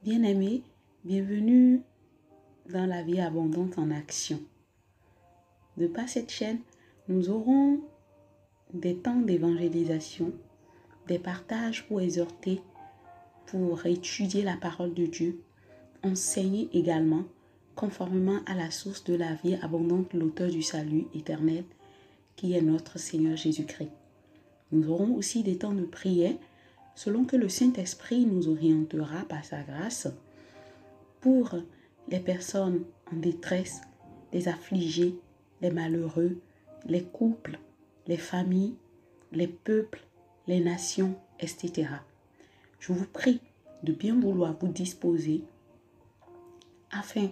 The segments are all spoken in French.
Bien-aimés, bienvenue dans la vie abondante en action. De par cette chaîne, nous aurons des temps d'évangélisation, des partages pour exhorter, pour étudier la parole de Dieu, enseigner également, conformément à la source de la vie abondante, l'auteur du salut éternel, qui est notre Seigneur Jésus-Christ. Nous aurons aussi des temps de prière, selon que le Saint-Esprit nous orientera par sa grâce, pour les personnes en détresse, les affligés, les malheureux, les couples, les familles, les peuples, les nations, etc. Je vous prie de bien vouloir vous disposer afin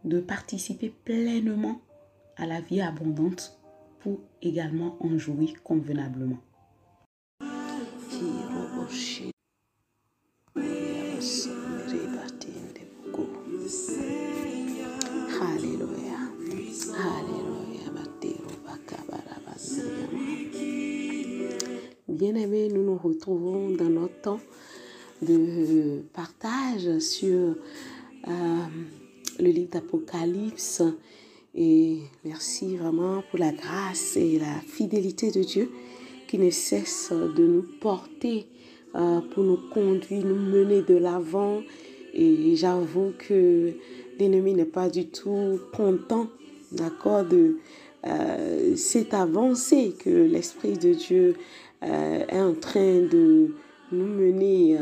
de participer pleinement à la vie abondante pour également en jouir convenablement. Alléluia. Alléluia. Bien-aimés, nous nous retrouvons dans notre temps de partage sur le livre d'Apocalypse. Et merci vraiment pour la grâce et la fidélité de Dieu qui ne cesse de nous porter pour nous conduire, nous mener de l'avant. Et j'avoue que l'ennemi n'est pas du tout content, d'accord, de cette avancée que l'Esprit de Dieu est en train de nous mener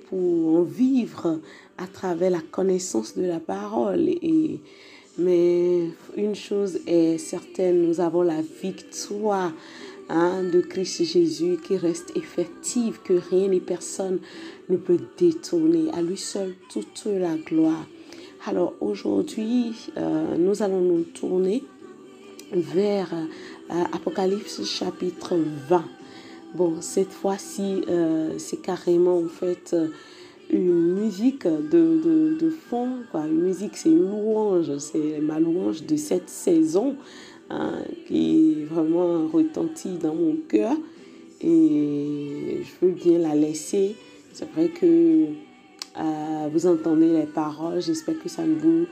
pour en vivre à travers la connaissance de la parole. Mais une chose est certaine, nous avons la victoire de Christ Jésus qui reste effective, que rien ni personne ne peut détourner. À lui seul toute la gloire. Alors aujourd'hui, nous allons nous tourner vers Apocalypse chapitre 20. Bon, cette fois-ci, c'est carrément en fait une musique de fond, quoi. Une musique, c'est une louange, c'est ma louange de cette saison qui est vraiment retentie dans mon cœur et je veux bien la laisser. C'est vrai que vous entendez les paroles, j'espère que ça ne vous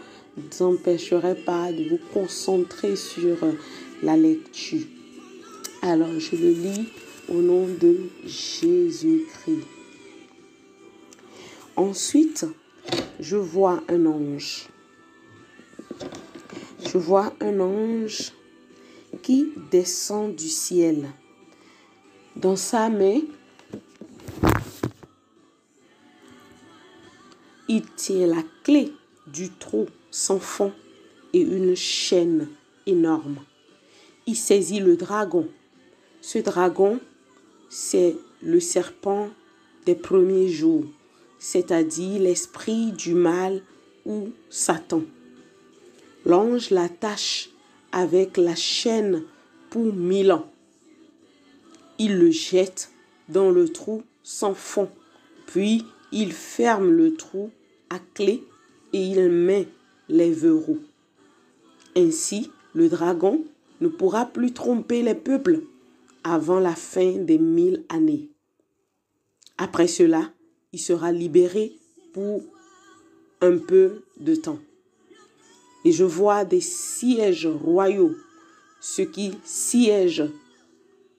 empêcherait pas de vous concentrer sur la lecture. Alors, je le lis au nom de Jésus-Christ. Ensuite, je vois un ange. Je vois un ange qui descend du ciel. Dans sa main, il tient la clé du trou sans fond et une chaîne énorme. Il saisit le dragon. Ce dragon, c'est le serpent des premiers jours, c'est-à-dire l'esprit du mal ou Satan. L'ange l'attache avec la chaîne pour 1000 ans. Il le jette dans le trou sans fond, puis il ferme le trou à clé et il met les verrous. Ainsi, le dragon ne pourra plus tromper les peuples avant la fin des 1000 années. Après cela, il sera libéré pour un peu de temps. Et je vois des sièges royaux, ceux qui siègent,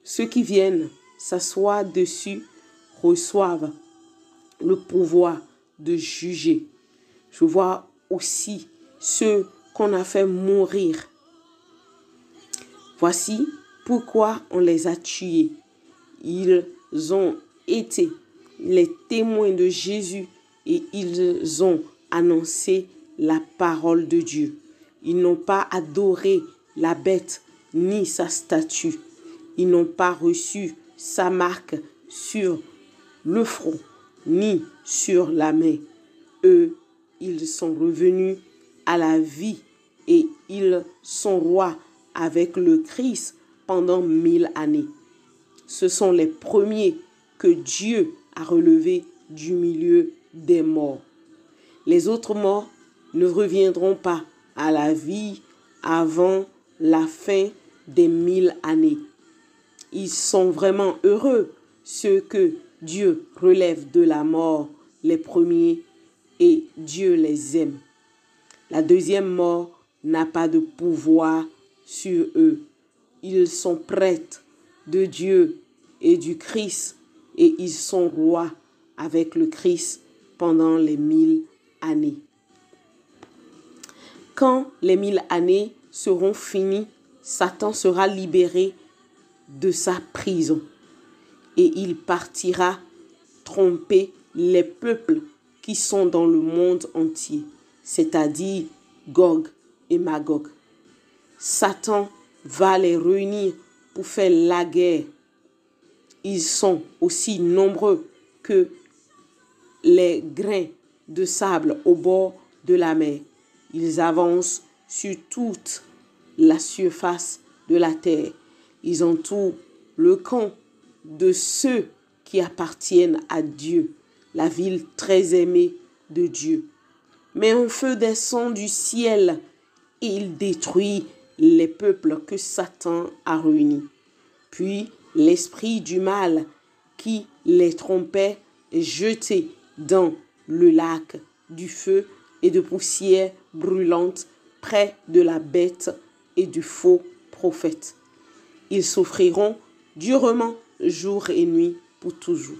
ceux qui viennent s'asseoir dessus reçoivent le pouvoir de juger. Je vois aussi ceux qu'on a fait mourir. Voici pourquoi on les a tués. Ils ont été les témoins de Jésus et ils ont annoncé la parole de Dieu. Ils n'ont pas adoré la bête ni sa statue. Ils n'ont pas reçu sa marque sur le front ni sur la main. Eux, ils sont revenus à la vie et ils sont rois avec le Christ pendant 1000 années. Ce sont les premiers que Dieu a relevés du milieu des morts. Les autres morts ne reviendront pas à la vie avant la fin des 1000 années. Ils sont vraiment heureux, ceux que Dieu relève de la mort, les premiers et Dieu les aime. La deuxième mort n'a pas de pouvoir sur eux. Ils sont prêtres de Dieu et du Christ et ils sont rois avec le Christ pendant les 1000 années. Quand les 1000 années seront finies, Satan sera libéré de sa prison et il partira tromper les peuples qui sont dans le monde entier, c'est-à-dire Gog et Magog. Satan va les réunir pour faire la guerre. Ils sont aussi nombreux que les grains de sable au bord de la mer. Ils avancent sur toute la surface de la terre. Ils entourent le camp de ceux qui appartiennent à Dieu, la ville très aimée de Dieu. Mais un feu descend du ciel et il détruit les peuples que Satan a réunis. Puis l'esprit du mal qui les trompait est jeté dans le lac du feu et de poussière brûlante près de la bête et du faux prophète. Ils souffriront durement jour et nuit pour toujours.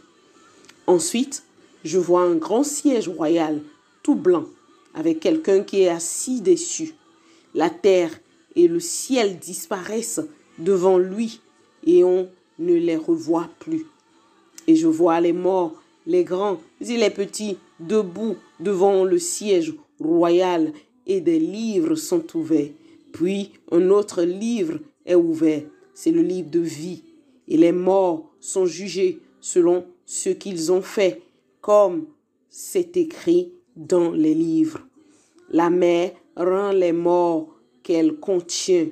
Ensuite, je vois un grand siège royal tout blanc avec quelqu'un qui est assis dessus. La terre et le ciel disparaissent devant lui et on ne les revoit plus. Et je vois les morts, les grands et les petits, debout devant le siège royal et des livres sont ouverts. Puis un autre livre est ouvert, c'est le livre de vie. Et les morts sont jugés selon ce qu'ils ont fait, comme c'est écrit dans les livres. La mer rend les morts qu'elle contient.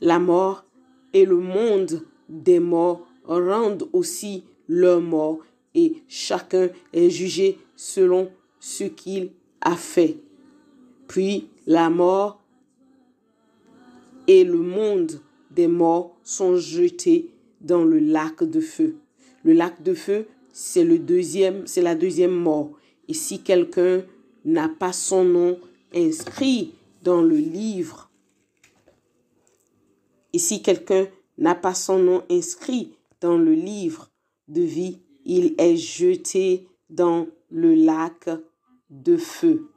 La mort et le monde des morts rendent aussi leurs morts et chacun est jugé selon ce qu'il a fait. Puis la mort et le monde des morts sont jetés dans le lac de feu. Le lac de feu, c'est la deuxième mort. Et si quelqu'un n'a pas son nom inscrit dans le livre, de vie, il est jeté dans le lac de feu.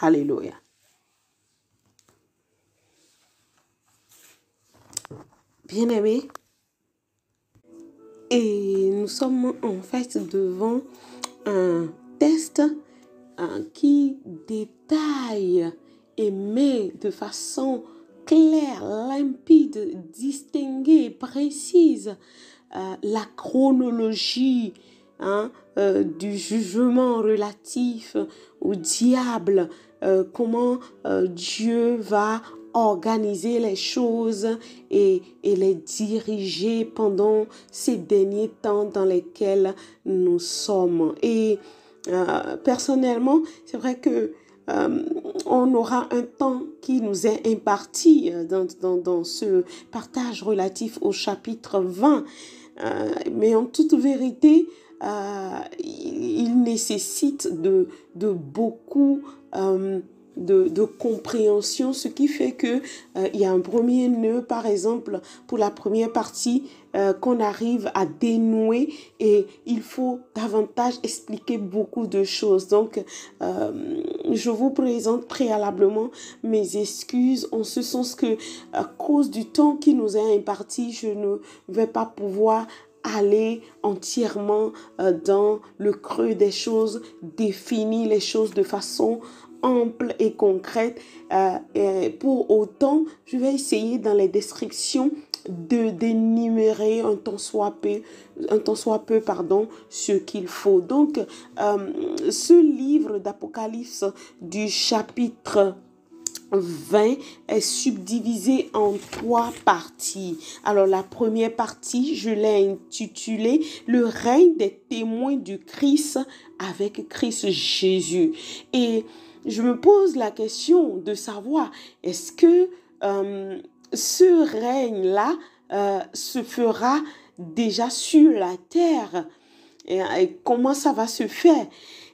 Alléluia. Bien-aimés, et nous sommes en fait devant un test qui détaille et met de façon claire, limpide, distinguée, précise la chronologie du jugement relatif au diable, comment Dieu va organiser les choses et les diriger pendant ces derniers temps dans lesquels nous sommes. Et personnellement, c'est vrai que on aura un temps qui nous est imparti dans ce partage relatif au chapitre 20. Mais en toute vérité, il nécessite de beaucoup de compréhension, ce qui fait que il y a un premier nœud, par exemple, pour la première partie qu'on arrive à dénouer et il faut davantage expliquer beaucoup de choses. Donc, je vous présente préalablement mes excuses en ce sens que, à cause du temps qui nous est imparti, je ne vais pas pouvoir aller entièrement dans le creux des choses, définir les choses de façon ample et concrète. Et pour autant, je vais essayer dans les descriptions d'énumérer un tant soit peu, ce qu'il faut. Donc, ce livre d'Apocalypse du chapitre 20 est subdivisé en 3 parties. Alors, la première partie, je l'ai intitulée « Le règne des témoins du Christ avec Christ Jésus ». Et je me pose la question de savoir, est-ce que ce règne-là se fera déjà sur la terre? Et comment ça va se faire?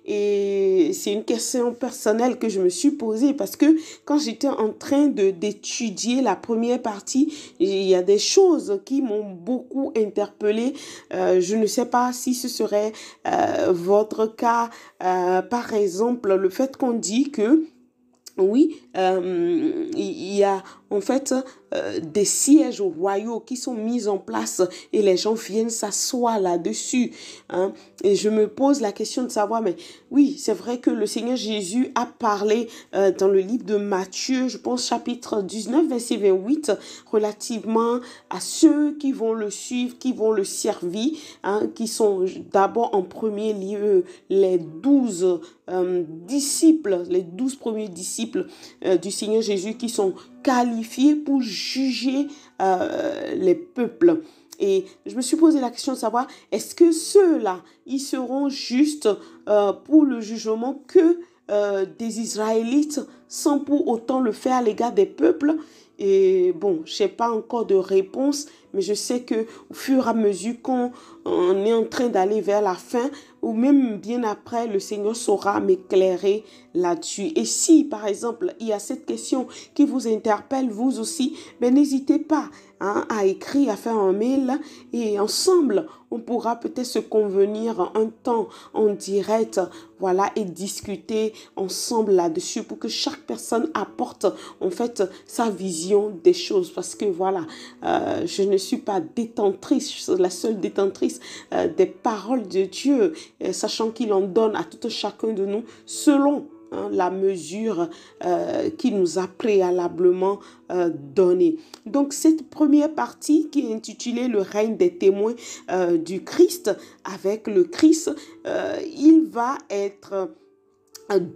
Et c'est une question personnelle que je me suis posée parce que quand j'étais en train d'étudier la première partie, il y a des choses qui m'ont beaucoup interpellée. Je ne sais pas si ce serait votre cas. Par exemple, le fait qu'on dit que oui, il y a en fait des sièges royaux qui sont mis en place et les gens viennent s'asseoir là-dessus. Hein. Et je me pose la question de savoir, mais oui, c'est vrai que le Seigneur Jésus a parlé dans le livre de Matthieu, je pense chapitre 19, verset 28, relativement à ceux qui vont le suivre, qui vont le servir, hein, qui sont d'abord en premier lieu les 12 disciples, les 12 premiers disciples du Seigneur Jésus qui sont qualifiés pour juger les peuples. Et je me suis posé la question de savoir, est-ce que ceux-là, ils seront juste pour le jugement que des Israélites sans pour autant le faire à l'égard des peuples? Et bon, je n'ai pas encore de réponse, mais je sais que au fur et à mesure qu'on est en train d'aller vers la fin, ou même bien après, le Seigneur saura m'éclairer là-dessus. Et si, par exemple, il y a cette question qui vous interpelle, vous aussi, ben n'hésitez pas à écrire, à faire un mail et ensemble, on pourra peut-être se convenir un temps en direct, voilà, et discuter ensemble là-dessus pour que chaque personne apporte en fait sa vision des choses. Parce que voilà, je ne suis pas détentrice, la seule détentrice des paroles de Dieu, sachant qu'il en donne à tout chacun de nous selon la mesure qu'il nous a préalablement donnée. Donc cette première partie qui est intitulée le règne des témoins du Christ, avec le Christ, il va être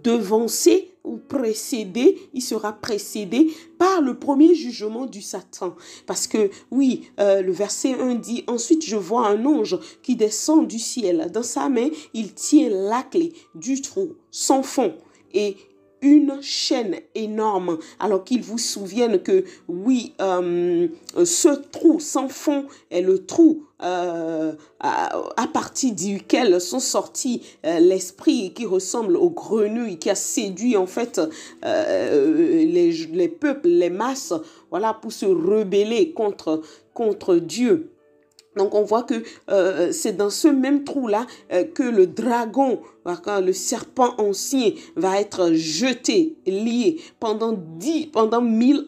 devancé ou précédé, il sera précédé par le premier jugement du Satan. Parce que oui, le verset 1 dit, ensuite je vois un ange qui descend du ciel. Dans sa main, il tient la clé du trou sans fond et une chaîne énorme. Alors qu'il vous souvienne que oui, ce trou sans fond est le trou à partir duquel sont sortis l'esprit qui ressemble au grenouille qui a séduit en fait les peuples, les masses, voilà, pour se rebeller contre Dieu. Donc, on voit que c'est dans ce même trou-là que le dragon, le serpent ancien, va être jeté, lié pendant 1000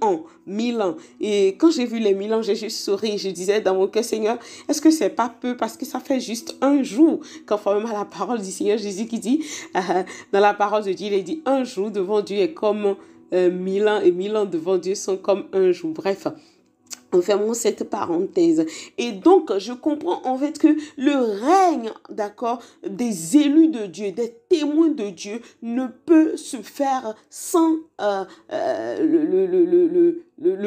ans. 1000 ans. Et quand j'ai vu les 1000 ans, j'ai juste souri. Je disais dans mon cœur, Seigneur, est-ce que c'est pas peu? Parce que ça fait juste un jour, conformément à la parole du Seigneur Jésus qui dit, dans la parole de Dieu, il dit, un jour devant Dieu est comme 1000 ans et 1000 ans devant Dieu sont comme un jour. Bref. Fermons cette parenthèse. Et donc, je comprends en fait que le règne, d'accord, des élus de Dieu, des témoins de Dieu, ne peut se faire sans le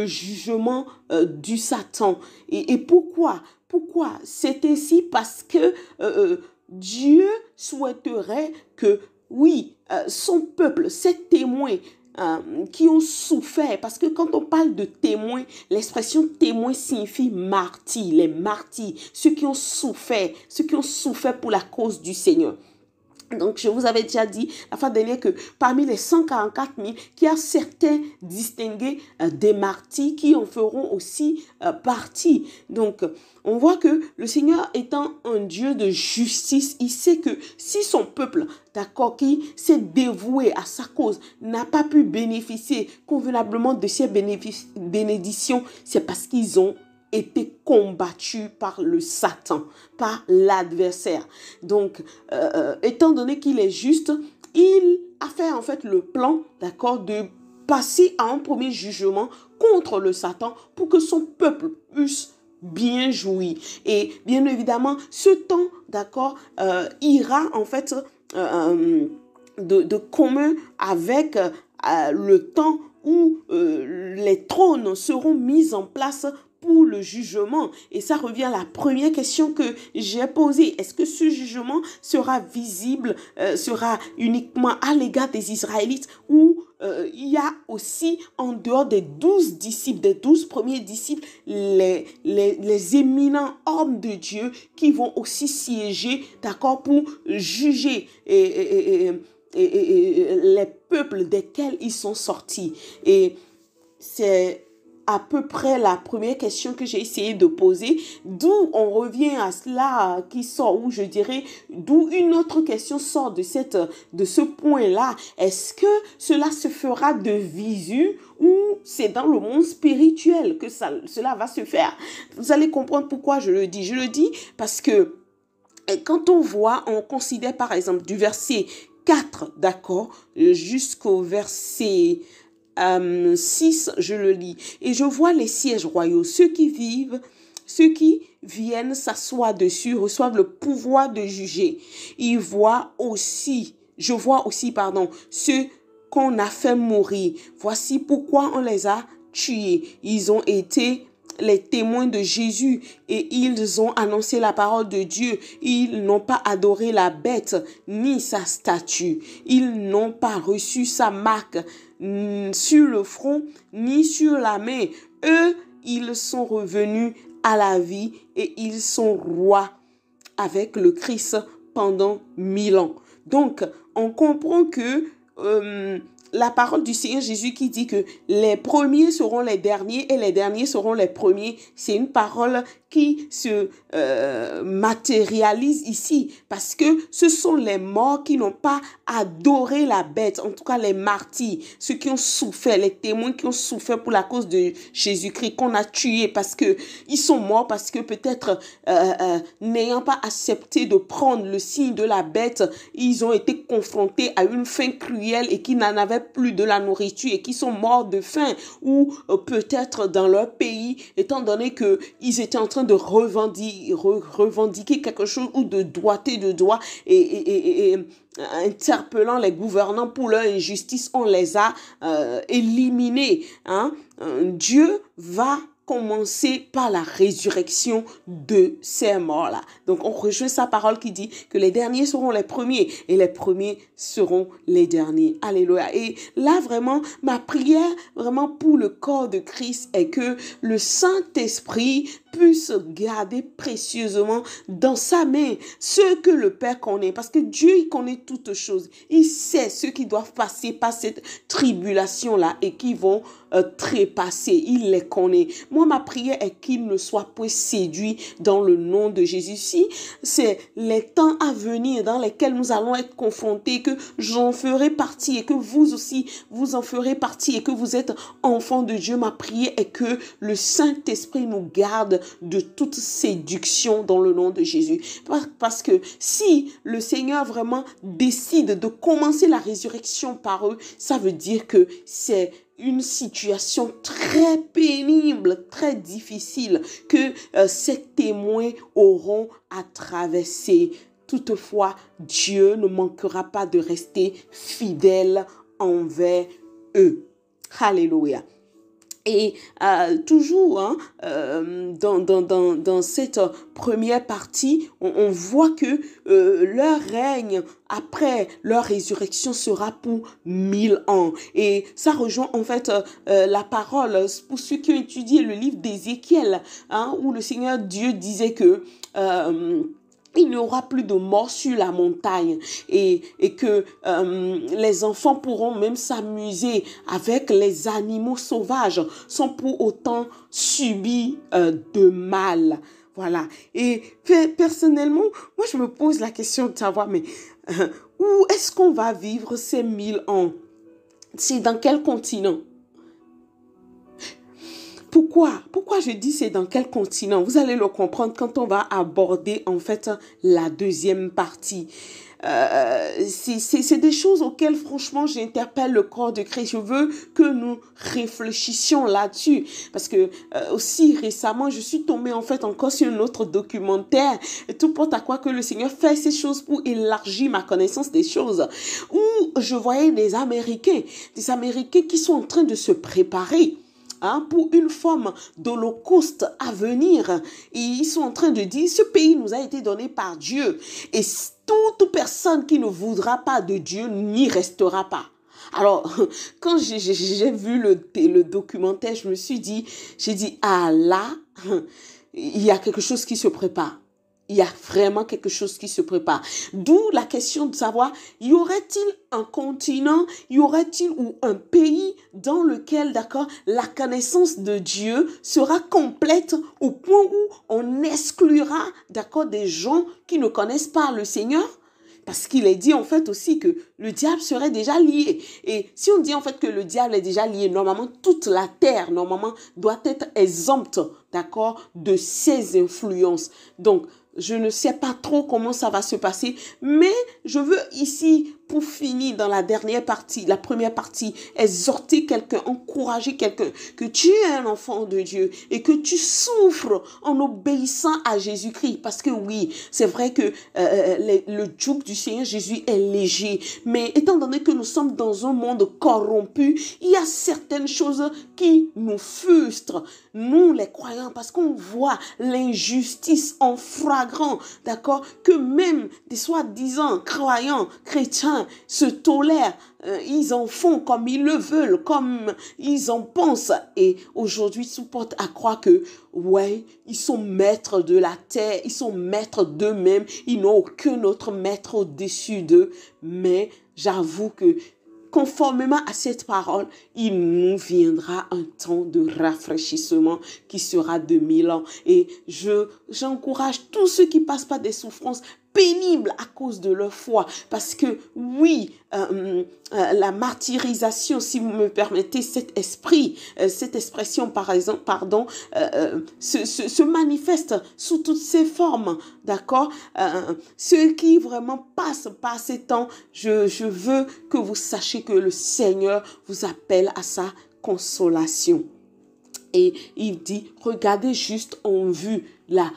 jugement du Satan. Et pourquoi? Pourquoi? C'est ainsi parce que Dieu souhaiterait que, oui, son peuple, ses témoins, qui ont souffert, parce que quand on parle de témoins, l'expression témoin signifie martyrs, les martyrs, ceux qui ont souffert pour la cause du Seigneur. Donc, je vous avais déjà dit la fois dernière que parmi les 144 000, qu'il y a certains distingués des martyrs qui en feront aussi partie. Donc, on voit que le Seigneur étant un Dieu de justice, il sait que si son peuple, d'accord, qui s'est dévoué à sa cause, n'a pas pu bénéficier convenablement de ces bénédictions, c'est parce qu'ils ont été combattus par le Satan, par l'adversaire. Donc, étant donné qu'il est juste, il a fait en fait le plan, d'accord, de passer à un premier jugement contre le Satan pour que son peuple puisse bien jouir. Et bien évidemment, ce temps, d'accord, ira en fait de commun avec le temps où les trônes seront mis en place pour le jugement. Et ça revient à la première question que j'ai posée. Est-ce que ce jugement sera visible, sera uniquement à l'égard des Israélites ou il y a aussi en dehors des 12 disciples, des 12 premiers disciples, les éminents hommes de Dieu qui vont aussi siéger, d'accord, pour juger les peuples desquels ils sont sortis. Et c'est à peu près la première question que j'ai essayé de poser, d'où on revient à cela qui sort, ou je dirais, d'où une autre question sort de ce point-là. Est-ce que cela se fera de visu ou c'est dans le monde spirituel que cela va se faire? Vous allez comprendre pourquoi je le dis. Je le dis parce que quand on considère par exemple du verset 4, d'accord, jusqu'au verset 6, je le lis. Et je vois les sièges royaux, ceux qui viennent s'asseoir dessus reçoivent le pouvoir de juger. Je vois aussi, ceux qu'on a fait mourir. Voici pourquoi on les a tués. Ils ont été les témoins de Jésus et ils ont annoncé la parole de Dieu. Ils n'ont pas adoré la bête ni sa statue. Ils n'ont pas reçu sa marque sur le front ni sur la main. Eux, ils sont revenus à la vie et ils sont rois avec le Christ pendant 1000 ans. Donc, on comprend que la parole du Seigneur Jésus qui dit que les premiers seront les derniers et les derniers seront les premiers, c'est une parole qui se matérialise ici parce que ce sont les morts qui n'ont pas adoré la bête, en tout cas les martyrs, ceux qui ont souffert, les témoins qui ont souffert pour la cause de Jésus-Christ, qu'on a tués parce que ils sont morts, parce que peut-être n'ayant pas accepté de prendre le signe de la bête, ils ont été confrontés à une faim cruelle et qui n'en avaient plus de la nourriture et qui sont morts de faim, ou peut-être dans leur pays, étant donné que ils étaient en train de revendiquer quelque chose ou de doigter de doigt et interpellant les gouvernants pour leur injustice, on les a éliminés. Dieu va commencer par la résurrection de ces morts-là. Donc, on rejoint sa parole qui dit que les derniers seront les premiers et les premiers seront les derniers. Alléluia. Et là, vraiment, ma prière, vraiment pour le corps de Christ est que le Saint-Esprit puisse garder précieusement dans sa main ce que le Père connaît. Parce que Dieu, il connaît toutes choses. Il sait ceux qui doivent passer par cette tribulation-là et qui vont trépasser. Il les connaît. Moi, ma prière est qu'il ne soit point séduit dans le nom de Jésus. Si c'est les temps à venir dans lesquels nous allons être confrontés, que j'en ferai partie et que vous aussi, vous en ferez partie et que vous êtes enfants de Dieu, ma prière est que le Saint-Esprit nous garde de toute séduction dans le nom de Jésus. Parce que si le Seigneur vraiment décide de commencer la résurrection par eux, ça veut dire que c'est une situation très pénible, très difficile que ces témoins auront à traverser. Toutefois, Dieu ne manquera pas de rester fidèle envers eux. Alléluia. Et toujours dans cette première partie, on voit que leur règne après leur résurrection sera pour 1000 ans. Et ça rejoint en fait la parole pour ceux qui ont étudié le livre d'Ézéchiel, où le Seigneur Dieu disait que il n'y aura plus de mort sur la montagne et que les enfants pourront même s'amuser avec les animaux sauvages sans pour autant subir de mal. Voilà. Et personnellement, moi je me pose la question de savoir, mais où est-ce qu'on va vivre ces 1000 ans? C'est dans quel continent? Pourquoi je dis c'est dans quel continent? Vous allez le comprendre quand on va aborder en fait la deuxième partie. C'est des choses auxquelles franchement j'interpelle le corps de Christ. Je veux que nous réfléchissions là-dessus parce que aussi récemment je suis tombée en fait encore sur un autre documentaire, et tout porte à croire que le Seigneur fait ces choses pour élargir ma connaissance des choses, où je voyais des Américains qui sont en train de se préparer pour une forme d'holocauste à venir. Et ils sont en train de dire, ce pays nous a été donné par Dieu. Et toute personne qui ne voudra pas de Dieu n'y restera pas. Alors, quand j'ai vu le documentaire, je me suis dit, ah là, il y a quelque chose qui se prépare. Il y a vraiment quelque chose qui se prépare. D'où la question de savoir, y aurait-il un continent, y aurait-il ou un pays dans lequel, d'accord, la connaissance de Dieu sera complète au point où on exclura, d'accord, des gens qui ne connaissent pas le Seigneur? Parce qu'il est dit en fait aussi que le diable serait déjà lié. Et si on dit en fait que le diable est déjà lié, normalement toute la terre, normalement, doit être exempte, d'accord, de ses influences. Donc, je ne sais pas trop comment ça va se passer, mais je veux ici, pour finir dans la dernière partie, la première partie, exhorter quelqu'un, encourager quelqu'un, que tu es un enfant de Dieu et que tu souffres en obéissant à Jésus-Christ. Parce que oui, c'est vrai que le joug du Seigneur Jésus est léger, mais étant donné que nous sommes dans un monde corrompu, il y a certaines choses qui nous frustrent, nous les croyants, parce qu'on voit l'injustice en flagrant, d'accord, que même des soi-disant croyants, chrétiens se tolèrent, ils en font comme ils le veulent, comme ils en pensent, et aujourd'hui tout porte à croire que, ouais, ils sont maîtres de la terre, ils sont maîtres d'eux-mêmes, ils n'ont aucun autre maître au-dessus d'eux, mais j'avoue que conformément à cette parole, il nous viendra un temps de rafraîchissement qui sera de 1000 ans. Et j'encourage tous ceux qui passent par des souffrances pénibles à cause de leur foi. Parce que oui, la martyrisation, si vous me permettez cet esprit, cette expression par exemple, pardon, se manifeste sous toutes ses formes, d'accord? Ceux qui vraiment passent par ces temps, je veux que vous sachiez que le Seigneur vous appelle à sa consolation. Et il dit, regardez juste en vue la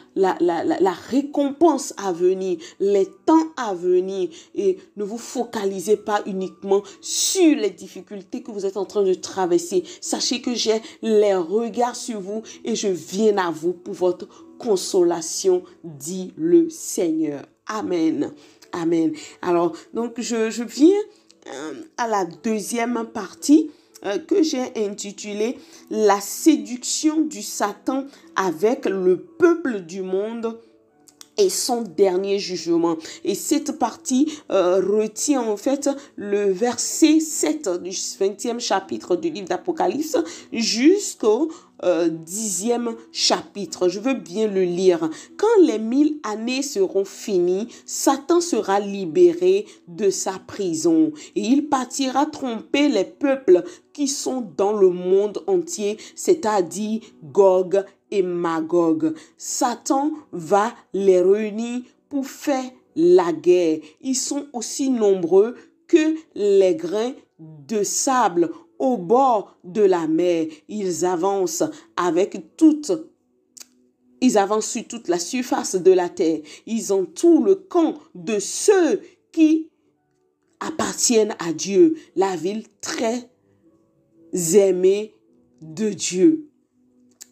récompense à venir, les temps à venir. Et ne vous focalisez pas uniquement sur les difficultés que vous êtes en train de traverser. Sachez que j'ai les regards sur vous et je viens à vous pour votre consolation, dit le Seigneur. Amen. Amen. Alors, donc, je viens à la deuxième partie que j'ai intitulé « La séduction du Satan avec le peuple du monde » et son dernier jugement. Et cette partie retient en fait le verset 7 du 20e chapitre du livre d'Apocalypse jusqu'au 10e chapitre. Je veux bien le lire. Quand les 1000 années seront finies, Satan sera libéré de sa prison et il partira tromper les peuples qui sont dans le monde entier, c'est-à-dire Gog et Magog. Satan va les réunir pour faire la guerre. Ils sont aussi nombreux que les grains de sable au bord de la mer. Ils avancent sur toute la surface de la terre. Ils ont tout le camp de ceux qui appartiennent à Dieu, la ville très aimée de Dieu.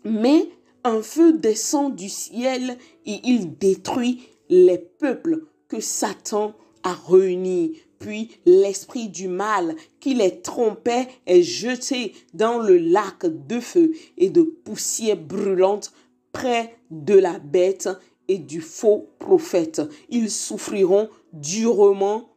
Mais un feu descend du ciel et il détruit les peuples que Satan a réunis. Puis l'esprit du mal qui les trompait est jeté dans le lac de feu et de poussière brûlante près de la bête et du faux prophète. Ils souffriront durement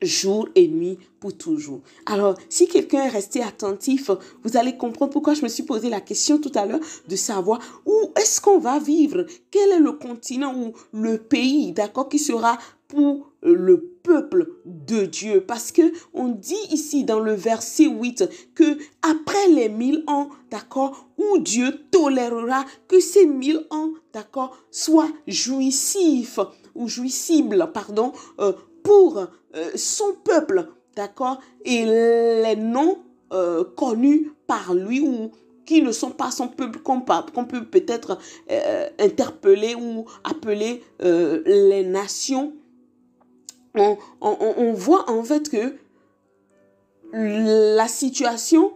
jour et nuit pour toujours. Alors, si quelqu'un est resté attentif, vous allez comprendre pourquoi je me suis posé la question tout à l'heure de savoir où est-ce qu'on va vivre, quel est le continent ou le pays, d'accord, qui sera pour le peuple de Dieu. Parce que on dit ici dans le verset 8 que après les 1000 ans, d'accord, où Dieu tolérera que ces 1000 ans, d'accord, soient jouissifs ou jouissibles, pardon, pour son peuple, d'accord, et les non connus par lui ou qui ne sont pas son peuple, qu'on peut peut-être interpeller ou appeler les nations. On voit en fait que la situation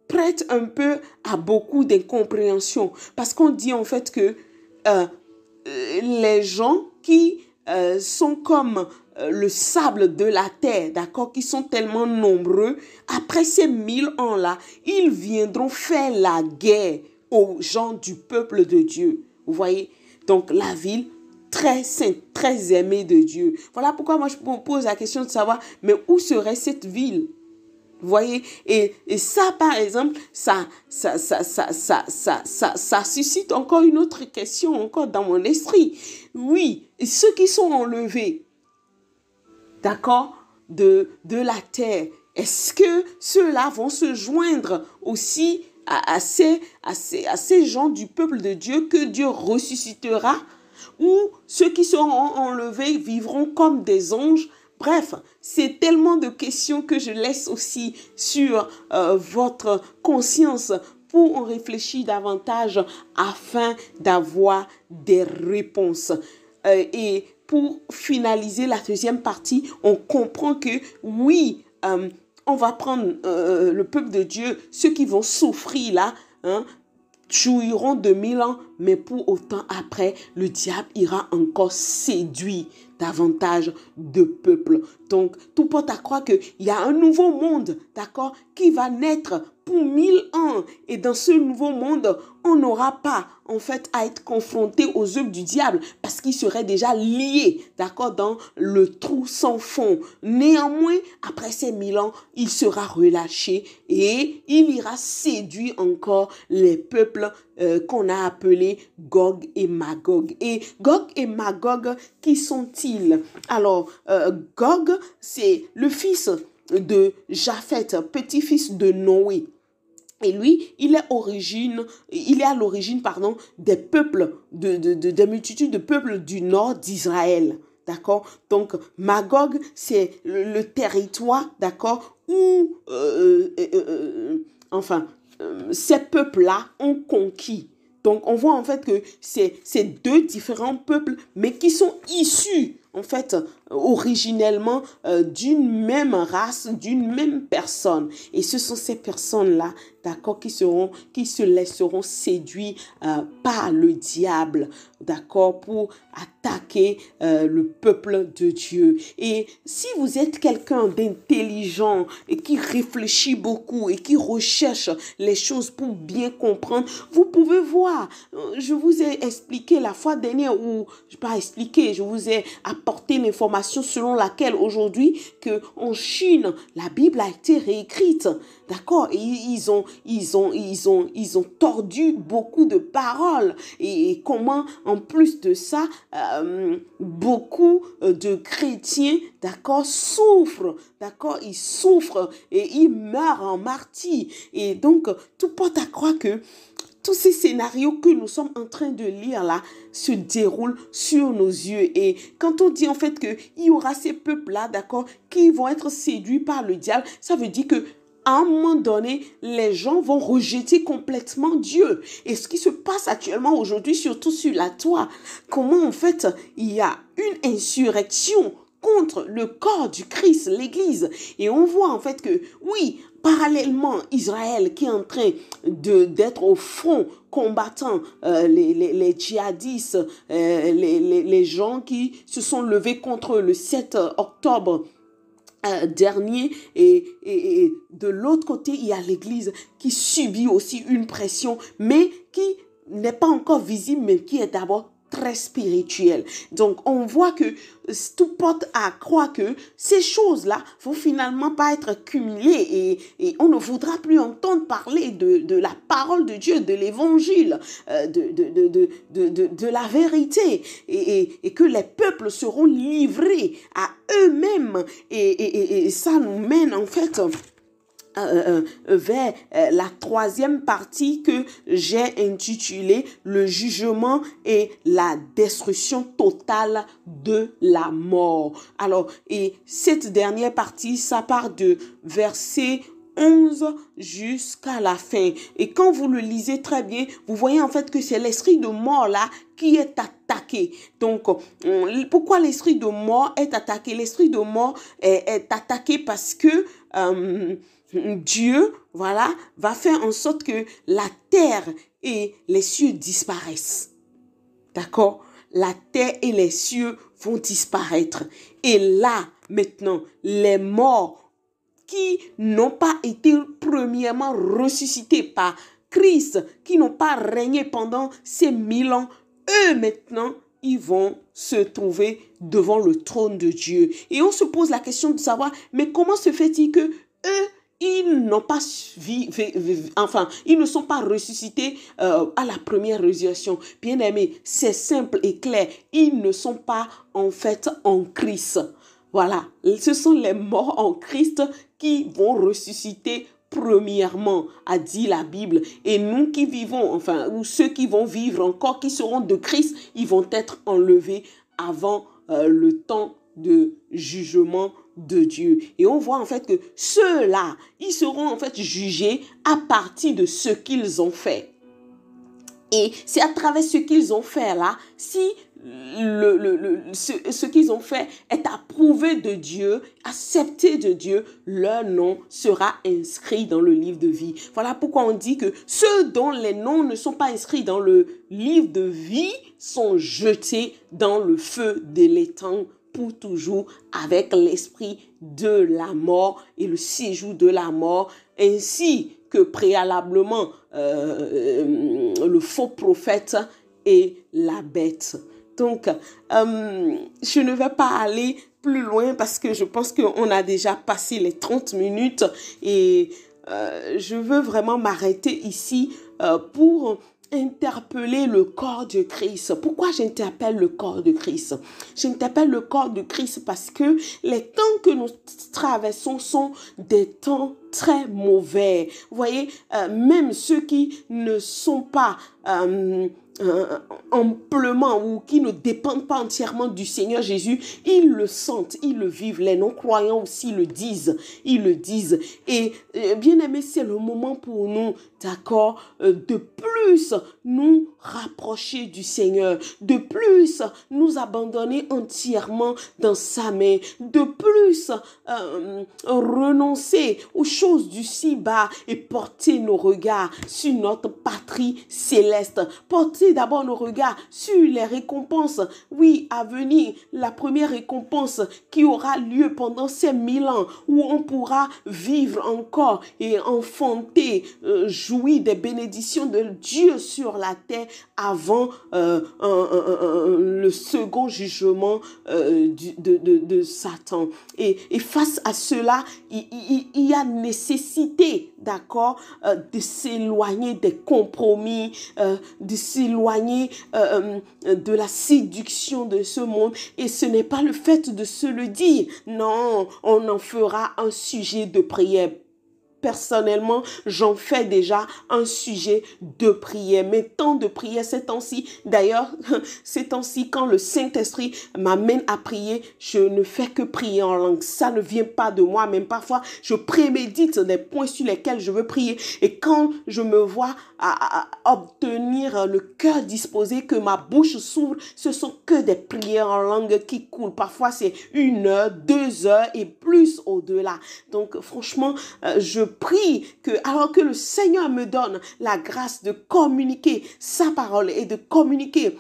prête un peu à beaucoup d'incompréhension. Parce qu'on dit en fait que les gens qui sont comme le sable de la terre, d'accord, qui sont tellement nombreux, après ces 1000 ans-là, ils viendront faire la guerre aux gens du peuple de Dieu. Vous voyez? Donc la ville très sainte, très aimée de Dieu. Voilà pourquoi moi je me pose la question de savoir, mais où serait cette ville? Vous voyez, et ça, par exemple, ça suscite encore une autre question, encore dans mon esprit. Oui, et ceux qui sont enlevés, d'accord, de la terre, est-ce que ceux-là vont se joindre aussi à ces gens du peuple de Dieu que Dieu ressuscitera? Ou ceux qui seront enlevés vivront comme des anges? Bref, c'est tellement de questions que je laisse aussi sur votre conscience pour en réfléchir davantage afin d'avoir des réponses. Et pour finaliser la deuxième partie, on comprend que oui, on va prendre le peuple de Dieu, ceux qui vont souffrir là, jouiront de 1000 ans, mais pour autant après, le diable ira encore séduire davantage de peuples. Donc, tout porte à croire qu'il y a un nouveau monde, d'accord, qui va naître pour 1000 ans. Et dans ce nouveau monde, on n'aura pas, en fait, à être confronté aux œuvres du diable parce qu'il serait déjà lié, d'accord, dans le trou sans fond. Néanmoins, après ces 1000 ans, il sera relâché et il ira séduire encore les peuples qu'on a appelés Gog et Magog. Et Gog et Magog, qui sont-ils? Alors, Gog, c'est le fils de Japheth, petit-fils de Noé. Et lui, il est à l'origine, des peuples, des multitudes de peuples du nord d'Israël. D'accord? Donc, Magog, c'est le territoire, d'accord, où, ces peuples-là ont conquis. Donc, on voit en fait que c'est deux différents peuples, mais qui sont issus, en fait, originellement d'une même race, d'une même personne. Et ce sont ces personnes-là, d'accord, qui se laisseront séduire par le diable, d'accord, pour attaquer le peuple de Dieu. Et si vous êtes quelqu'un d'intelligent et qui réfléchit beaucoup et qui recherche les choses pour bien comprendre, vous pouvez voir. Je vous ai expliqué la fois dernière, ou je pas expliqué, je vous ai apporté l'information selon laquelle aujourd'hui que en Chine, la Bible a été réécrite. D'accord? Et ils ont tordu beaucoup de paroles. Et comment, en plus de ça, beaucoup de chrétiens, d'accord, souffrent. D'accord? Ils souffrent et ils meurent en martyrs. Et donc, tout porte à croire que tous ces scénarios que nous sommes en train de lire là se déroulent sur nos yeux. Et quand on dit en fait qu'il y aura ces peuples-là, d'accord, qui vont être séduits par le diable, ça veut dire que à un moment donné, les gens vont rejeter complètement Dieu. Et ce qui se passe actuellement aujourd'hui, surtout sur la toile, comment en fait il y a une insurrection contre le corps du Christ, l'Église. Et on voit en fait que, oui, parallèlement, Israël qui est en train d'être au front combattant les djihadistes, les gens qui se sont levés contre le 7 octobre dernier, et de l'autre côté, il y a l'Église qui subit aussi une pression, mais qui n'est pas encore visible, mais qui est d'abord très spirituel. Donc, on voit que tout porte à croire que ces choses-là vont finalement pas être cumulées et on ne voudra plus entendre parler de la parole de Dieu, de l'évangile, de la vérité et que les peuples seront livrés à eux-mêmes et ça nous mène en fait vers la troisième partie que j'ai intitulée le jugement et la destruction totale de la mort. Alors, et cette dernière partie, ça part de verset 11 jusqu'à la fin. Et quand vous le lisez très bien, vous voyez en fait que c'est l'esprit de mort là qui est attaqué. Donc, pourquoi l'esprit de mort est attaqué? L'esprit de mort est attaqué parce que Dieu, voilà, va faire en sorte que la terre et les cieux disparaissent. D'accord? La terre et les cieux vont disparaître. Et là, maintenant, les morts qui n'ont pas été premièrement ressuscités par Christ, qui n'ont pas régné pendant ces 1000 ans, eux maintenant, ils vont se trouver devant le trône de Dieu. Et on se pose la question de savoir, mais comment se fait-il que eux, ils n'ont pas ils ne sont pas ressuscités à la première résurrection. Bien aimé, c'est simple et clair. Ils ne sont pas en fait en Christ. Voilà, ce sont les morts en Christ qui vont ressusciter premièrement, a dit la Bible. Et nous qui vivons, enfin, ou ceux qui vont vivre encore, qui seront de Christ, ils vont être enlevés avant le temps de jugement de Dieu. Et on voit en fait que ceux-là, ils seront en fait jugés à partir de ce qu'ils ont fait. Et c'est à travers ce qu'ils ont fait là, si ce qu'ils ont fait est approuvé de Dieu, accepté de Dieu, leur nom sera inscrit dans le livre de vie. Voilà pourquoi on dit que ceux dont les noms ne sont pas inscrits dans le livre de vie sont jetés dans le feu de l'étang pour toujours avec l'esprit de la mort et le séjour de la mort, ainsi que préalablement le faux prophète et la bête. Donc, je ne vais pas aller plus loin parce que je pense qu'on a déjà passé les 30 minutes et je veux vraiment m'arrêter ici pour interpeller le corps de Christ. Pourquoi j'interpelle le corps de Christ? J'interpelle le corps de Christ parce que les temps que nous traversons sont des temps très mauvais. Vous voyez, même ceux qui ne sont pas amplement ou qui ne dépendent pas entièrement du Seigneur Jésus, ils le sentent, ils le vivent. Les non-croyants aussi le disent, ils le disent. Et bien aimé, c'est le moment pour nous, d'accord, de plus nous rapprocher du Seigneur, de plus nous abandonner entièrement dans sa main, de plus renoncer aux choses du ci-bas et porter nos regards sur notre patrie céleste. Porter d'abord nos regards sur les récompenses, oui, à venir. La première récompense qui aura lieu pendant ces 1000 ans où on pourra vivre encore et enfanter, jouir des bénédictions de Dieu sur la terre avant le second jugement de Satan. Et face à cela, il y a nécessité, d'accord, de s'éloigner des compromis, de s'éloigner de la séduction de ce monde. Et ce n'est pas le fait de se le dire. Non, on en fera un sujet de prière. Personnellement, j'en fais déjà un sujet de prière. Mes temps de prière ces temps-ci, d'ailleurs, ces temps-ci, quand le Saint-Esprit m'amène à prier, je ne fais que prier en langue. Ça ne vient pas de moi, même parfois, je prémédite des points sur lesquels je veux prier. Et quand je me vois à obtenir le cœur disposé, que ma bouche s'ouvre, ce sont que des prières en langue qui coulent. Parfois, c'est 1 heure, 2 heures et plus au-delà. Donc, franchement, je prie que, alors que le Seigneur me donne la grâce de communiquer sa parole et de communiquer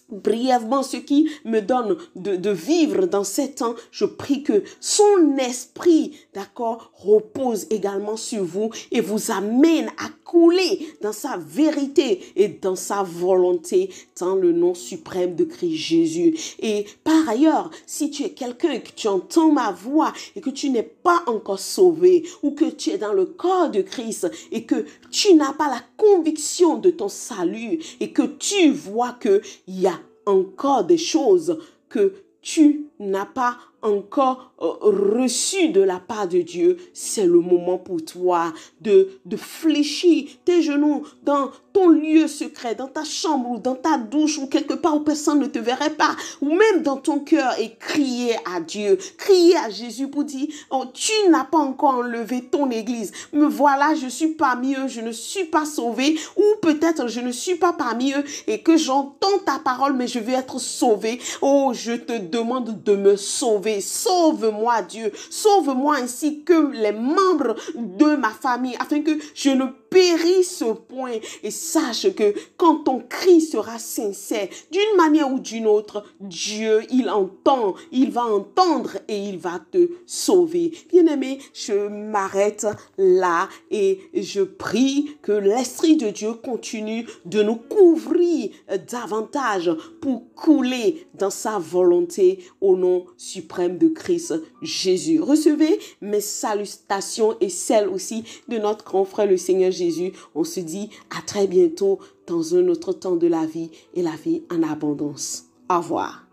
brièvement ce qui me donne de vivre dans ces temps, je prie que son esprit, d'accord, repose également sur vous et vous amène à couler dans sa vérité et dans sa volonté, dans le nom suprême de Christ Jésus. Et par ailleurs, si tu es quelqu'un et que tu entends ma voix et que tu n'es pas encore sauvé ou que tu es dans le corps de Christ et que tu n'as pas la conviction de ton salut et que tu vois qu'il y a encore des choses que tu n'as pas encore reçues de la part de Dieu, c'est le moment pour toi de fléchir tes genoux dans ton lieu secret, dans ta chambre ou dans ta douche ou quelque part où personne ne te verrait pas, ou même dans ton cœur et crier à Dieu, crier à Jésus pour dire, oh, tu n'as pas encore enlevé ton église, me voilà, je suis parmi eux, je ne suis pas sauvé, ou peut-être je ne suis pas parmi eux et que j'entends ta parole, mais je veux être sauvé. Oh, je te demande de me sauver. Sauve-moi, Dieu. Sauve-moi ainsi que les membres de ma famille, afin que je ne périsse au point. Et sache que quand ton cri sera sincère, d'une manière ou d'une autre, Dieu, il entend, il va entendre et il va te sauver. Bien-aimé, je m'arrête là et je prie que l'Esprit de Dieu continue de nous couvrir davantage pour couler dans sa volonté au nom suprême de Christ Jésus. Recevez mes salutations et celles aussi de notre grand frère le Seigneur Jésus. On se dit à très bientôt dans un autre temps de la vie et la vie en abondance. Au revoir.